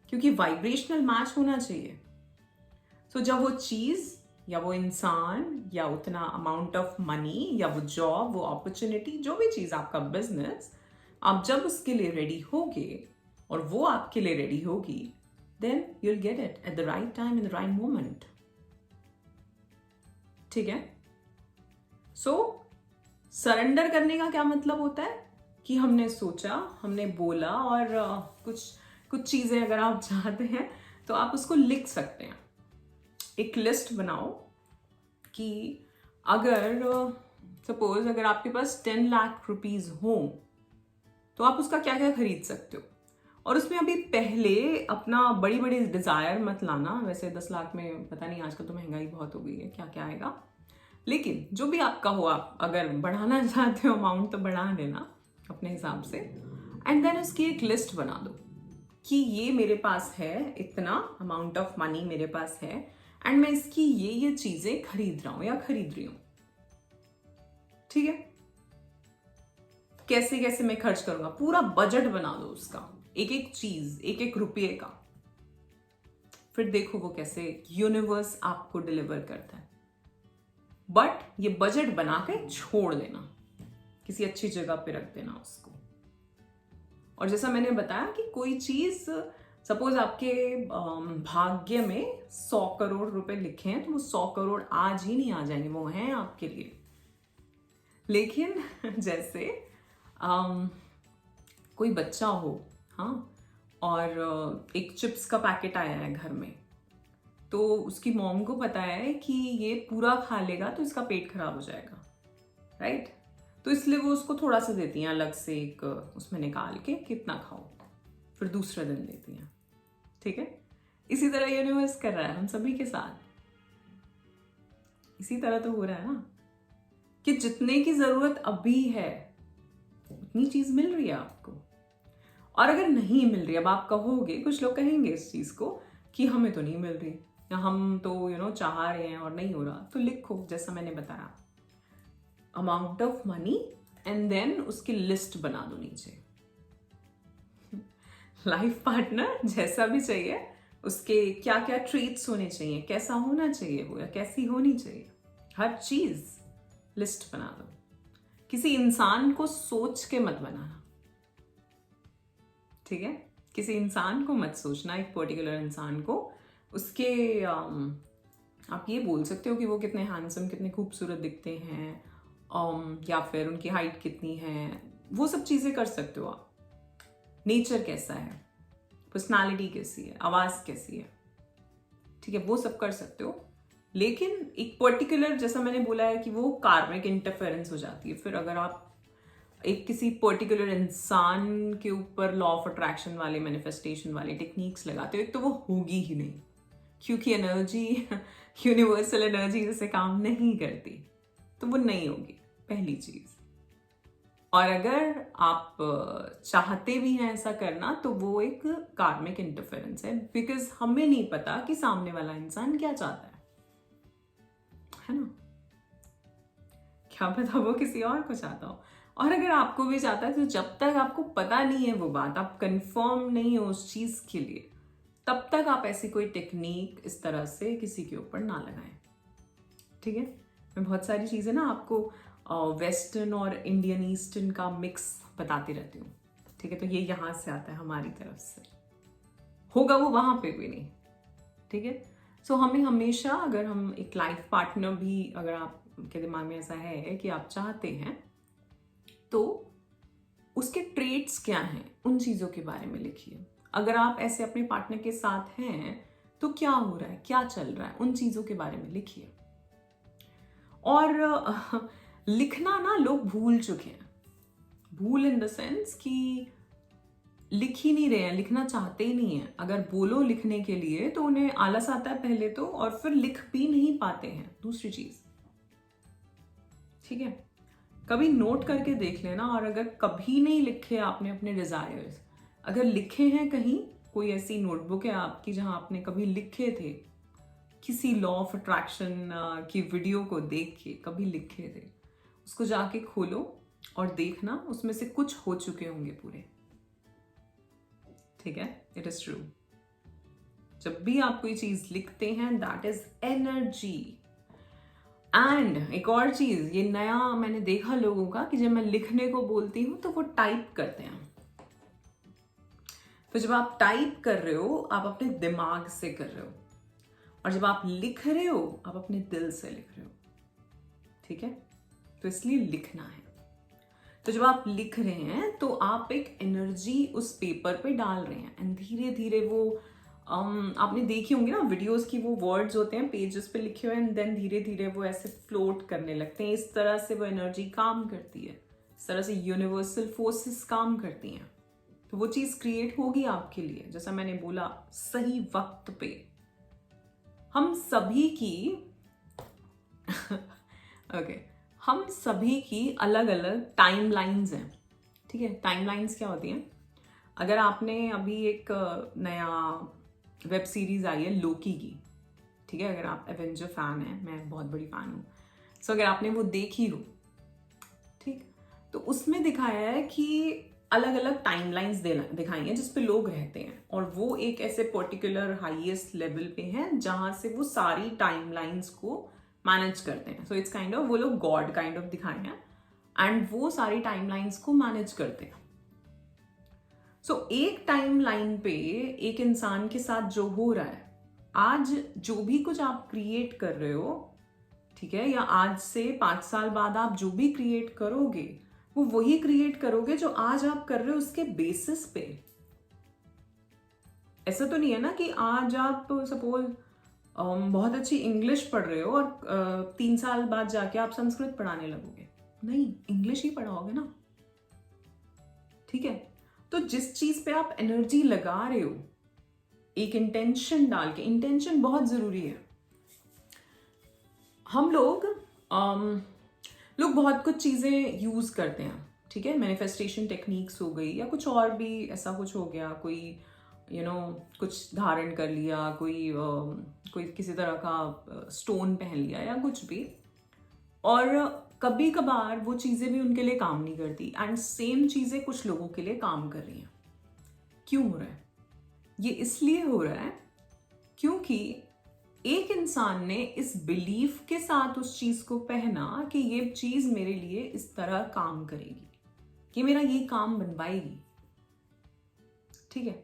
क्योंकि वाइब्रेशनल मैच होना चाहिए। सो जब वो चीज या वो इंसान या उतना अमाउंट ऑफ मनी या वो जॉब, वो अपॉर्चुनिटी, जो भी चीज, आपका बिजनेस, आप जब उसके लिए रेडी होगे और वो आपके लिए रेडी होगी, then you will get it at the right time, in the right moment. ठीक है। सो सरेंडर करने का क्या मतलब होता है कि हमने सोचा, हमने बोला, और कुछ चीजें अगर आप चाहते हैं तो आप उसको लिख सकते हैं। एक लिस्ट बनाओ कि अगर सपोज अगर आपके पास 10 लाख रुपीज हो तो आप उसका क्या क्या खरीद सकते हो। और उसमें अभी पहले अपना बड़ी बड़ी डिजायर मत लाना। वैसे 10 लाख में पता नहीं, आजकल तो महंगाई बहुत हो गई है, क्या क्या आएगा, लेकिन जो भी आपका हो, आप अगर बढ़ाना चाहते हो अमाउंट तो बढ़ा लेना अपने हिसाब से, एंड देन उसकी एक लिस्ट बना दो कि ये मेरे पास है, इतना अमाउंट ऑफ मनी मेरे पास है, एंड मैं इसकी ये चीजें खरीद रहा हूं या खरीद रही हूं। ठीक है। कैसे कैसे मैं खर्च करूंगा, पूरा बजट बना दो उसका, एक एक चीज, एक एक रुपये का। फिर देखो वो कैसे यूनिवर्स आपको डिलीवर करता है। बट ये बजट बना के छोड़ देना, किसी अच्छी जगह पे रख देना उसको। और जैसा मैंने बताया कि कोई चीज, सपोज आपके भाग्य में 100 करोड़ रुपए लिखे हैं, तो वो 100 करोड़ आज ही नहीं आ जाएंगे, वो हैं आपके लिए। लेकिन जैसे कोई बच्चा हो, हाँ, और एक चिप्स का पैकेट आया है घर में, तो उसकी मॉम को पता है कि ये पूरा खा लेगा तो इसका पेट खराब हो जाएगा, राइट। तो इसलिए वो उसको थोड़ा सा देती हैं अलग से, एक उसमें निकाल के, कितना खाओ, फिर दूसरे दिन देती हैं। ठीक है। इसी तरह यूनिवर्स कर रहा है हम सभी के साथ। इसी तरह तो हो रहा है ना, कि जितने की जरूरत अभी है उतनी चीज मिल रही है आपको। और अगर नहीं मिल रही, अब आप कहोगे, कुछ लोग कहेंगे इस चीज को कि हमें तो नहीं मिल रही, या हम तो चाह रहे हैं और नहीं हो रहा, तो लिखो जैसा मैंने बताया, amount of money, and then उसकी लिस्ट बना दो नीचे। लाइफ पार्टनर जैसा भी चाहिए, उसके क्या क्या ट्रेट्स होने चाहिए, कैसा होना चाहिए वो, या कैसी होनी चाहिए, हर चीज लिस्ट बना दो। किसी इंसान को सोच के मत बनाना, ठीक है? किसी इंसान को मत सोचना, एक पर्टिकुलर इंसान को उसके आप ये बोल सकते हो कि वो कितने हैंडसम, कितने खूबसूरत दिखते हैं, या फिर उनकी हाइट कितनी है, वो सब चीज़ें कर सकते हो आप। नेचर कैसा है, पर्सनालिटी कैसी है, आवाज़ कैसी है, ठीक है, वो सब कर सकते हो। लेकिन एक पर्टिकुलर, जैसा मैंने बोला है कि वो कार्मिक इंटरफेरेंस हो जाती है। फिर अगर आप एक किसी पर्टिकुलर इंसान के ऊपर लॉ ऑफ अट्रैक्शन वाले, मैनिफेस्टेशन वाले टेक्निक्स लगाते हो, एक तो वो होगी ही नहीं, क्योंकि एनर्जी यूनिवर्सल एनर्जी जैसे काम नहीं करती, तो वो नहीं होगी, पहली चीज। और अगर आप चाहते भी हैं ऐसा करना, तो वो एक कार्मिक इंटरफेरेंस है, बिकॉज हमें नहीं पता कि सामने वाला इंसान क्या चाहता है ना? क्या पता वो किसी और को चाहता हो। और अगर आपको भी चाहता है, तो जब तक आपको पता नहीं है वो बात, आप कंफर्म नहीं हो उस चीज के लिए, तब तक आप ऐसी कोई टेक्निक इस तरह से किसी के ऊपर ना लगाएं, ठीक है? मैं बहुत सारी चीजें ना आपको वेस्टर्न और इंडियन ईस्टर्न का मिक्स बताती रहती हूँ, ठीक है? तो ये यहाँ से आता है, हमारी तरफ से होगा, वो वहां पे भी नहीं, ठीक है? सो हमें हमेशा, अगर हम एक लाइफ पार्टनर भी, अगर आपके दिमाग में ऐसा है कि आप चाहते हैं, तो उसके ट्रेट्स क्या हैं, उन चीजों के बारे में लिखिए। अगर आप ऐसे अपने पार्टनर के साथ हैं, तो क्या हो रहा है, क्या चल रहा है, उन चीजों के बारे में लिखिए। और लिखना ना लोग भूल चुके हैं, भूल इन द सेंस कि लिख ही नहीं रहे हैं, लिखना चाहते ही नहीं है। अगर बोलो लिखने के लिए तो उन्हें आलस आता है पहले तो, और फिर लिख भी नहीं पाते हैं, दूसरी चीज, ठीक है? कभी नोट करके देख लेना। और अगर कभी नहीं लिखे आपने अपने डिजायर्स, अगर लिखे हैं कहीं, कोई ऐसी नोटबुक है आपकी जहां आपने कभी लिखे थे, किसी लॉ ऑफ अट्रैक्शन की वीडियो को देख के कभी लिखे थे, उसको जाके खोलो और देखना, उसमें से कुछ हो चुके होंगे पूरे, ठीक है? It is true. जब भी आप कोई चीज लिखते हैं, दैट इज एनर्जी। एंड एक और चीज, ये नया मैंने देखा लोगों का, कि जब मैं लिखने को बोलती हूँ तो वो टाइप करते हैं। तो जब आप टाइप कर रहे हो, आप अपने दिमाग से कर रहे हो, और जब आप लिख रहे हो, आप अपने दिल से लिख रहे हो, ठीक है? तो इसलिए लिखना है। तो जब आप लिख रहे हैं, तो आप एक एनर्जी उस पेपर पे डाल रहे हैं, एंड धीरे धीरे वो आपने देखी होंगी ना वीडियोस की, वो वर्ड्स होते हैं पेजेस पे लिखे हुए, एंड देन धीरे धीरे वो ऐसे फ्लोट करने लगते हैं। इस तरह से वो एनर्जी काम करती है, इस तरह से यूनिवर्सल फोर्सेस काम करती हैं। तो वो चीज क्रिएट होगी आपके लिए, जैसा मैंने बोला, सही वक्त पे। हम सभी की ओके हम सभी की अलग अलग टाइम लाइन्स हैं, ठीक है? टाइम लाइन्स क्या होती हैं? अगर आपने अभी एक नया वेब सीरीज आई है लोकी की, ठीक है? अगर आप एवेंजर फैन हैं, मैं बहुत बड़ी फैन हूँ, सो अगर आपने वो देखी हो, ठीक, तो उसमें दिखाया है कि अलग अलग टाइमलाइंस दिखाई हैं जिसपे लोग रहते हैं, और वो एक ऐसे पर्टिकुलर हाईएस्ट लेवल पे हैं जहां से वो सारी टाइमलाइंस को मैनेज करते हैं। सो इट्स काइंड ऑफ, वो लोग गॉड काइंड ऑफ दिखाए हैं, एंड वो सारी टाइमलाइंस को मैनेज करते हैं। सो एक टाइमलाइन पे एक इंसान के साथ जो हो रहा है, आज जो भी कुछ आप क्रिएट कर रहे हो, ठीक है, या आज से 5 साल बाद आप जो भी क्रिएट करोगे, वो वही क्रिएट करोगे जो आज आप कर रहे हो उसके बेसिस पे। ऐसा तो नहीं है ना कि आज आप सपोज बहुत अच्छी इंग्लिश पढ़ रहे हो और 3 साल बाद जाके आप संस्कृत पढ़ाने लगोगे। नहीं, इंग्लिश ही पढ़ाओगे ना, ठीक है? तो जिस चीज पे आप एनर्जी लगा रहे हो, एक इंटेंशन डाल के, इंटेंशन बहुत जरूरी है। हम लोग बहुत कुछ चीजें यूज करते हैं, ठीक है? मैनिफेस्टेशन टेक्निक्स हो गई, या कुछ और भी ऐसा कुछ हो गया, कोई कुछ धारण कर लिया, कोई किसी तरह का स्टोन पहन लिया, या कुछ भी, और कभी कभार वो चीजें भी उनके लिए काम नहीं करती, एंड सेम चीजें कुछ लोगों के लिए काम कर रही हैं। क्यों हो रहा है? ये इसलिए हो रहा है क्योंकि एक इंसान ने इस बिलीफ के साथ उस चीज को पहना कि ये चीज मेरे लिए इस तरह काम करेगी, कि मेरा ये काम बनवाएगी, ठीक है।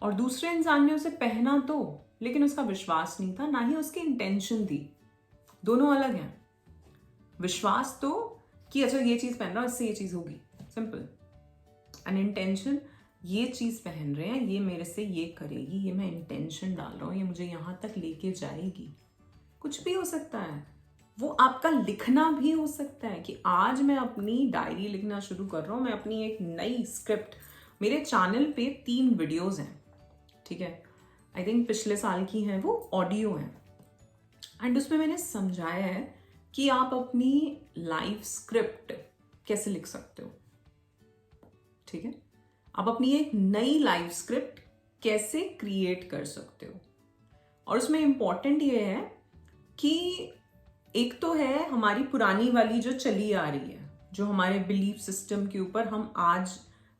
और दूसरे इंसान ने उसे पहना तो, लेकिन उसका विश्वास नहीं था, ना ही उसकी इंटेंशन थी। दोनों अलग हैं। विश्वास तो कि अच्छा ये चीज पहन रहा हूं, इससे ये चीज होगी, सिंपल। एंड इंटेंशन, ये चीज पहन रहे हैं, ये मेरे से ये करेगी, ये मैं इंटेंशन डाल रहा हूं, ये मुझे यहां तक लेके जाएगी। कुछ भी हो सकता है। वो आपका लिखना भी हो सकता है कि आज मैं अपनी डायरी लिखना शुरू कर रहा हूं, मैं अपनी एक नई स्क्रिप्ट। मेरे चैनल पे 3 वीडियोस हैं, ठीक है। आई थिंक पिछले साल की हैं, वो ऑडियो हैं। एंड उसमें मैंने समझाया है कि आप अपनी लाइफ स्क्रिप्ट कैसे लिख सकते हो, ठीक है। आप अपनी एक नई लाइफ स्क्रिप्ट कैसे क्रिएट कर सकते हो। और उसमें इंपॉर्टेंट ये है कि एक तो है हमारी पुरानी वाली जो चली आ रही है, जो हमारे बिलीफ सिस्टम के ऊपर हम आज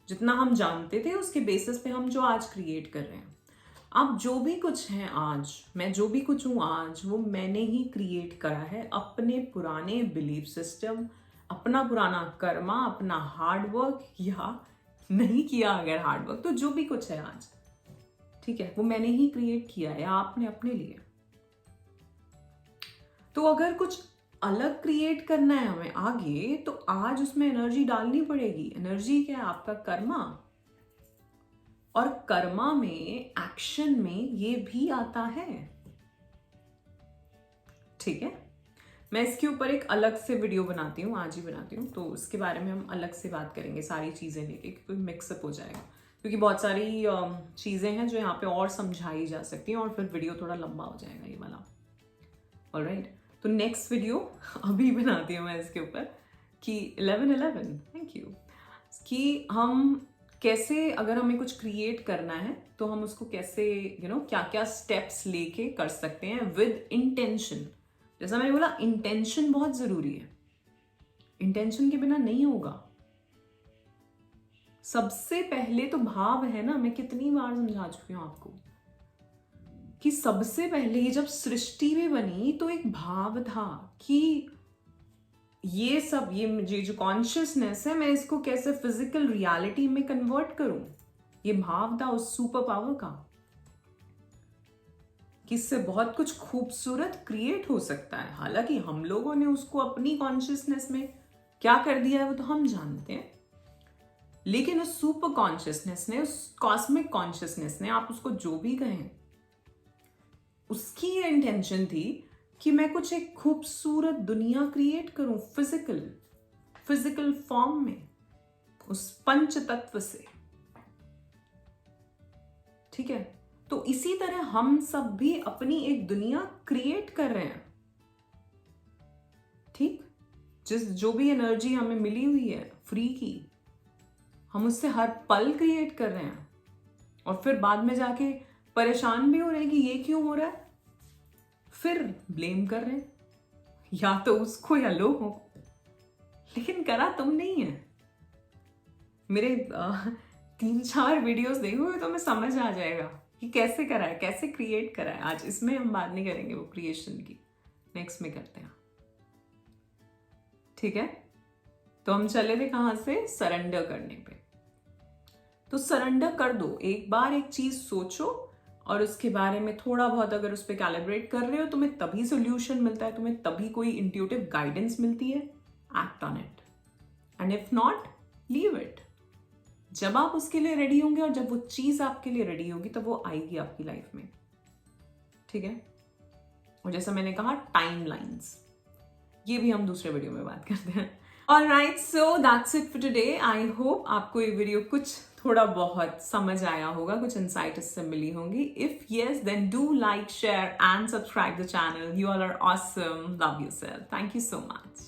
जितना हम जानते थे उसके बेसिस पे हम जो आज क्रिएट कर रहे हैं। अब जो भी कुछ है आज, मैं जो भी कुछ हूं आज, वो मैंने ही क्रिएट करा है अपने पुराने बिलीफ सिस्टम, अपना पुराना कर्मा, अपना हार्डवर्क, या नहीं किया अगर हार्डवर्क, तो जो भी कुछ है आज, ठीक है, वो मैंने ही क्रिएट किया है, आपने अपने लिए। तो अगर कुछ अलग क्रिएट करना है हमें आगे, तो आज उसमें एनर्जी डालनी पड़ेगी। एनर्जी क्या है? आपका कर्मा। और कर्मा में, एक्शन में ये भी आता है, ठीक है। मैं इसके ऊपर एक अलग से वीडियो बनाती हूँ, आज ही बनाती हूँ, तो उसके बारे में हम अलग से बात करेंगे, सारी चीज़ें लेके, क्योंकि मिक्सअप हो जाएगा, क्योंकि बहुत सारी चीज़ें हैं जो यहाँ पे और समझाई जा सकती हैं, और फिर वीडियो थोड़ा लंबा हो जाएगा ये वाला। ऑलराइट, तो नेक्स्ट वीडियो अभी बनाती हूँ मैं इसके ऊपर कि 11/11, थैंक यू, कि हम कैसे, अगर हमें कुछ क्रिएट करना है तो हम उसको कैसे क्या क्या स्टेप्स लेके कर सकते हैं विद इंटेंशन। जैसा मैंने बोला, इंटेंशन बहुत जरूरी है, इंटेंशन के बिना नहीं होगा। सबसे पहले तो भाव है ना, मैं कितनी बार समझा चुकी हूं आपको कि सबसे पहले जब सृष्टि भी बनी तो एक भाव था कि ये सब, ये जो कॉन्शियसनेस है, मैं इसको कैसे फिजिकल रियलिटी में कन्वर्ट करूं। ये भाव था उस सुपर पावर का कि इससे बहुत कुछ खूबसूरत क्रिएट हो सकता है। हालांकि हम लोगों ने उसको अपनी कॉन्शियसनेस में क्या कर दिया है वो तो हम जानते हैं, लेकिन उस सुपर कॉन्शियसनेस ने, उस कॉस्मिक कॉन्शियसनेस ने, आप उसको जो भी कहें, उसकी ये इंटेंशन थी कि मैं कुछ एक खूबसूरत दुनिया क्रिएट करूं, फिजिकल फॉर्म में, उस पंच तत्व से, ठीक है। तो इसी तरह हम सब भी अपनी एक दुनिया क्रिएट कर रहे हैं, ठीक। जो भी एनर्जी हमें मिली हुई है फ्री की, हम उससे हर पल क्रिएट कर रहे हैं, और फिर बाद में जाके परेशान भी हो रहे हैं कि ये क्यों हो रहा है, फिर ब्लेम कर रहे हैं या तो उसको या लोगों को, लेकिन करा तुम नहीं है। मेरे 3-4 वीडियोस देखोगे तो मैं समझ आ जाएगा कि कैसे करा है, कैसे क्रिएट करा है। आज इसमें हम बात नहीं करेंगे वो क्रिएशन की, नेक्स्ट में करते हैं, ठीक है। तो हम चले थे कहां से? सरेंडर करने पे। तो सरेंडर कर दो, एक बार एक चीज सोचो और उसके बारे में थोड़ा बहुत अगर उस पर कैलिब्रेट कर रहे हो, तुम्हें तभी सोल्यूशन मिलता है, तुम्हें तभी कोई इंट्यूटिव गाइडेंस मिलती है। Act on it, and if not, leave it. जब आप उसके लिए रेडी होंगे और जब वो चीज आपके लिए रेडी होगी तब वो आएगी आपकी लाइफ में, ठीक है। और जैसा मैंने कहा, टाइम लाइन्स, ये भी हम दूसरे वीडियो में बात करते हैं। Alright, so that's it for today. I hope आपको ये वीडियो कुछ थोड़ा बहुत समझ आया होगा, कुछ इंसाइट इससे मिली होंगी। If yes, then do like, share and subscribe the channel. You all are awesome. Love yourself. Thank you so much.